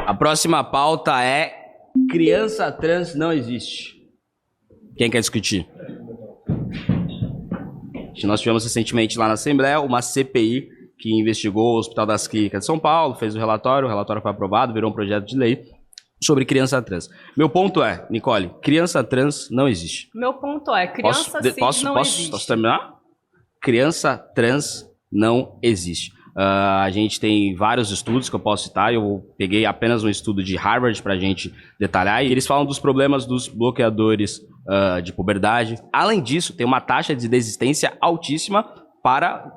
A próxima pauta é criança trans não existe. Quem quer discutir? Nós tivemos recentemente lá na Assembleia uma CPI que investigou o Hospital das Clínicas de São Paulo, fez o relatório foi aprovado, virou um projeto de lei sobre criança trans. Meu ponto é, Nicole, criança trans não existe. Meu ponto é, criança cis não existe. Posso terminar? Criança trans não existe. A gente tem vários estudos que eu posso citar, eu peguei apenas um estudo de Harvard para a gente detalhar, e eles falam dos problemas dos bloqueadores de puberdade. Além disso, tem uma taxa de desistência altíssima para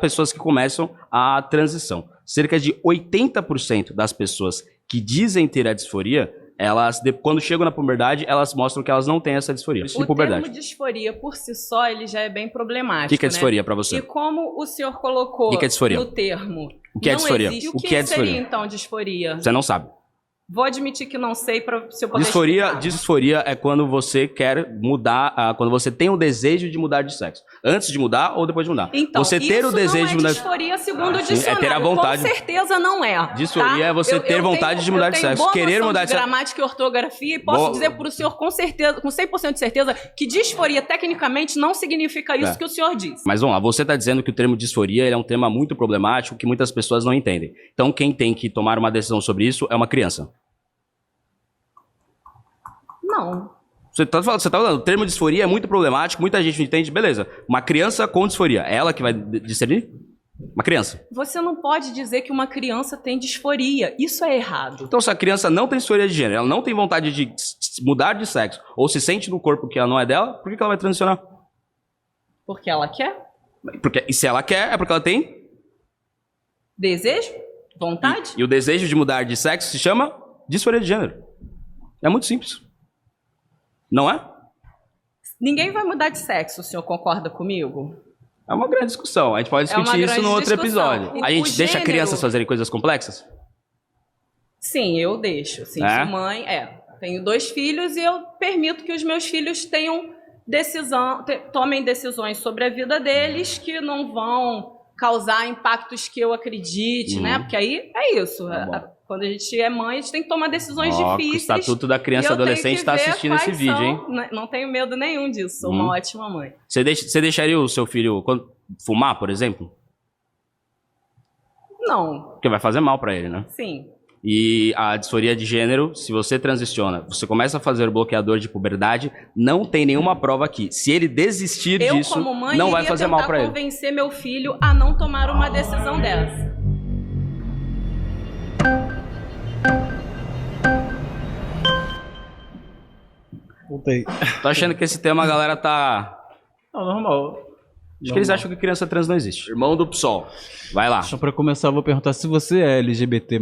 pessoas que começam a transição. Cerca de 80% das pessoas que dizem ter a disforia, elas, quando chegam na puberdade, elas mostram que elas não têm essa disforia. O termo disforia, por si só, ele já é bem problemático. O que é disforia para você? E como o senhor colocou que é disforia? No termo... O que é disforia? O que seria, então, disforia? Você não sabe. Vou admitir que não sei se eu poder Disforia é quando você quer mudar, quando você tem o desejo de mudar de sexo. Antes de mudar ou depois de mudar. Então, você ter o desejo de mudar disforia segundo o dicionário. É ter a vontade. Com certeza não é. Disforia é você ter vontade de mudar de sexo. Querer mudar de sexo. Gramática e ortografia, e posso dizer para o senhor com certeza, com 100% de certeza, que disforia tecnicamente não significa isso que o senhor disse. Mas vamos lá, você está dizendo que o termo disforia é um tema muito problemático que muitas pessoas não entendem. Então quem tem que tomar uma decisão sobre isso é uma criança. Não. Você tá falando, o termo disforia é muito problemático, muita gente não entende, beleza. Uma criança com disforia, é ela que vai discernir? Uma criança. Você não pode dizer que uma criança tem disforia, isso é errado. Então se a criança não tem disforia de gênero, ela não tem vontade de mudar de sexo, ou se sente no corpo que ela não é dela, por que ela vai transicionar? Porque ela quer. E se ela quer, é porque ela tem... Desejo? Vontade? E o desejo de mudar de sexo se chama disforia de gênero. É muito simples. Não é? Ninguém vai mudar de sexo, o senhor concorda comigo? É uma grande discussão. A gente pode discutir isso no outro episódio. A gente deixa crianças fazerem coisas complexas? Sim, eu deixo. Sim, sou mãe. Tenho 2 filhos e eu permito que os meus filhos tomem decisões sobre a vida deles que não vão causar impactos que eu acredite, né? Porque aí é isso. Quando a gente é mãe, a gente tem que tomar decisões difíceis. O Estatuto da Criança e Adolescente está assistindo esse vídeo, hein? Não tenho medo nenhum disso. Sou uma ótima mãe. Você deixaria o seu filho fumar, por exemplo? Não. Porque vai fazer mal para ele, né? Sim. E a disforia de gênero, se você transiciona, você começa a fazer o bloqueador de puberdade, não tem nenhuma prova aqui. Se ele desistir disso, como mãe, não vai fazer mal para ele. Eu convencer meu filho a não tomar uma decisão dessa. Voltei. Tô achando que esse tema a galera tá... Não, normal. Acho que eles acham que criança trans não existe. Irmão do PSOL. Vai lá. Só pra começar, eu vou perguntar se você é LGBT+.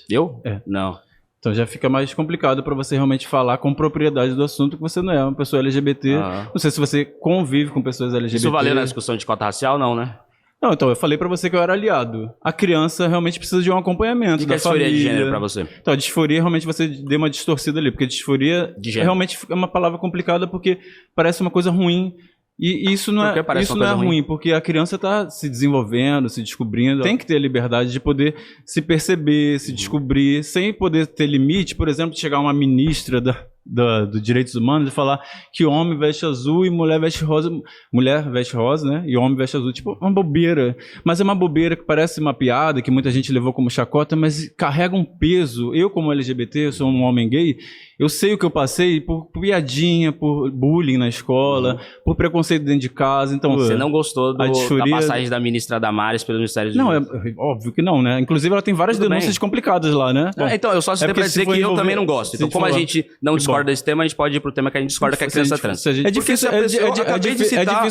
Eu? É. Não. Então já fica mais complicado pra você realmente falar com propriedade do assunto que você não é uma pessoa LGBT. Não sei se você convive com pessoas LGBT. Isso valeu na discussão de cota racial? Não, né? Não, então, eu falei pra você que eu era aliado. A criança realmente precisa de um acompanhamento da família. E que é disforia de gênero pra você? Então, a disforia, realmente, você deu uma distorcida ali. Porque disforia realmente é uma palavra complicada porque parece uma coisa ruim. E isso não é ruim, porque a criança está se desenvolvendo, se descobrindo. Tem que ter a liberdade de poder se perceber, se descobrir, sem poder ter limite. Por exemplo, de chegar uma ministra do Direitos Humanos e falar que homem veste azul e mulher veste rosa. Mulher veste rosa, né? E homem veste azul. Tipo, uma bobeira. Mas é uma bobeira que parece uma piada, que muita gente levou como chacota, mas carrega um peso. Eu, como LGBT, eu sou um homem gay, eu sei o que eu passei por piadinha, por bullying na escola, por preconceito dentro de casa. Então, você não gostou da passagem da ministra Damares pelo Ministério de Justiça? Não, é óbvio que não, né? Inclusive, ela tem várias denúncias complicadas lá, né? Bom, então, eu só citei pra dizer que eu também não gosto. Então, como a gente não discorda desse tema, a gente pode ir pro tema que a gente discorda, que é criança trans. É difícil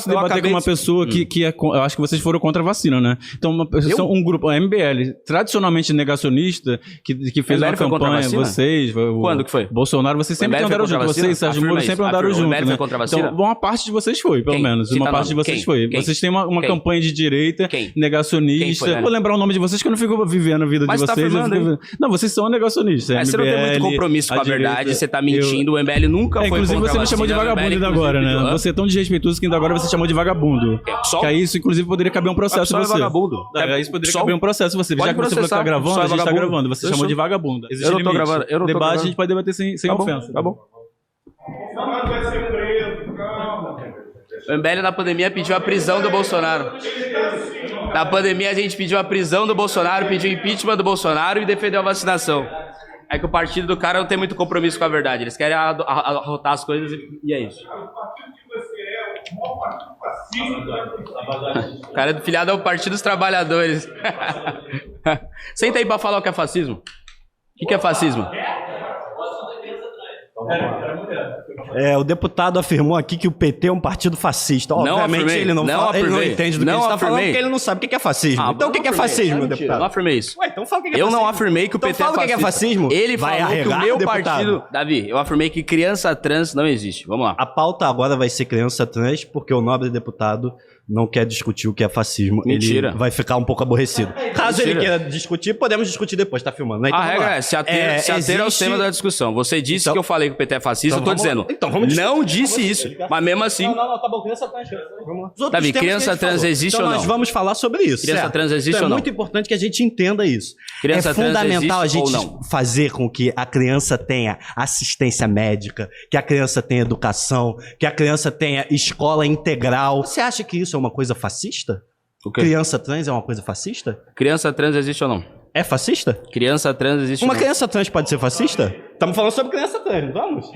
debater com uma pessoa que eu acho que vocês foram contra a vacina, né? Então, um grupo, a MBL, tradicionalmente negacionista, que fez uma campanha, vocês... Quando que foi? Bolsonaro, vocês sempre andaram juntos. Vocês, Sérgio Moro, sempre andaram juntos, né? Então, uma parte de vocês foi, pelo menos. Uma parte de vocês foi. Vocês têm uma campanha de direita, negacionista. Vou lembrar o nome de vocês, que eu não fico vivendo a vida de vocês. Não, vocês são negacionistas. Mas você não tem muito compromisso com a verdade, você tá mentindo discutindo, o MBL nunca foi inclusive contra você me chamou de vagabundo ainda agora, né? Você é tão desrespeitoso que ainda agora você chamou de vagabundo. Que aí isso, inclusive, poderia caber um processo em você. Vagabundo. Isso poderia caber um processo em você. Já que você falou que tá gravando, a gente tá gravando. Você chamou de vagabundo. Eu não tô gravando. Debate a gente pode debater sem ofensa. Tá bom. O MBL na pandemia pediu a prisão do Bolsonaro. Na pandemia a gente pediu a prisão do Bolsonaro, pediu o impeachment do Bolsonaro e defendeu a vacinação. É que o partido do cara não tem muito compromisso com a verdade. Eles querem arrotar as coisas e é isso. O cara é filiado ao Partido dos Trabalhadores. Senta aí pra falar o que é fascismo. O que é fascismo? O deputado afirmou aqui que o PT é um partido fascista. Obviamente ele não entende do que ele está falando porque ele não sabe o que é fascismo. Então o que é fascismo, deputado? Eu não afirmei isso. Então fala o que é fascismo. Eu não afirmei que o PT é fascista. Fala o que é fascismo. Ele falou que o meu partido... Davi, eu afirmei que criança trans não existe. Vamos lá. A pauta agora vai ser criança trans porque o nobre deputado não quer discutir o que é fascismo. Mentira. Ele vai ficar um pouco aborrecido. Caso ele queira discutir, podemos discutir depois. Tá filmando, né? Então, a regra é se ater aos temas da discussão. Você disse que eu falei que o PT é fascista, eu tô dizendo. Não disse isso. Mas mesmo assim... Não, tá bom. Criança trans. Vamos lá. Davi, criança trans existe ou não? Nós vamos falar sobre isso. Criança trans existe ou não? É muito importante que a gente entenda isso. Criança trans fundamental a gente fazer com que a criança tenha assistência médica, que a criança tenha educação, que a criança tenha escola integral. Você acha que isso é uma coisa fascista? O quê? Criança trans é uma coisa fascista? Criança trans existe ou não? É fascista? Criança trans existe ou não? Uma criança trans pode ser fascista? Estamos falando sobre criança trans, vamos?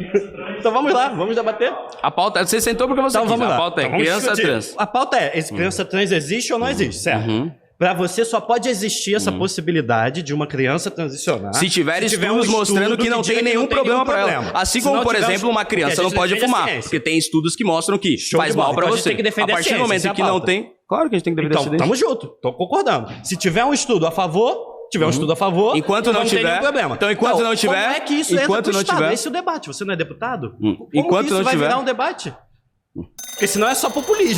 Então vamos lá, vamos debater. A pauta, você sentou porque você quis. Vamos lá. A pauta é criança trans. A pauta é, criança trans existe ou não existe, certo? Pra você só pode existir essa possibilidade de uma criança transicionar se tiver estudos mostrando que não tem nenhum problema pra ela. Assim como, por exemplo, uma criança não pode fumar. Porque tem estudos que mostram que faz mal pra você. A partir do momento que não tem... Claro que a gente tem que defender a ciência. Então, tamo junto. Tô concordando. Se tiver um estudo a favor... enquanto não tiver, tem problema. Então, enquanto não tiver, como é que isso enquanto não tiver, esse é o debate. Você não é deputado? Enquanto como não isso vai tiver, virar um debate? Porque senão é só populismo.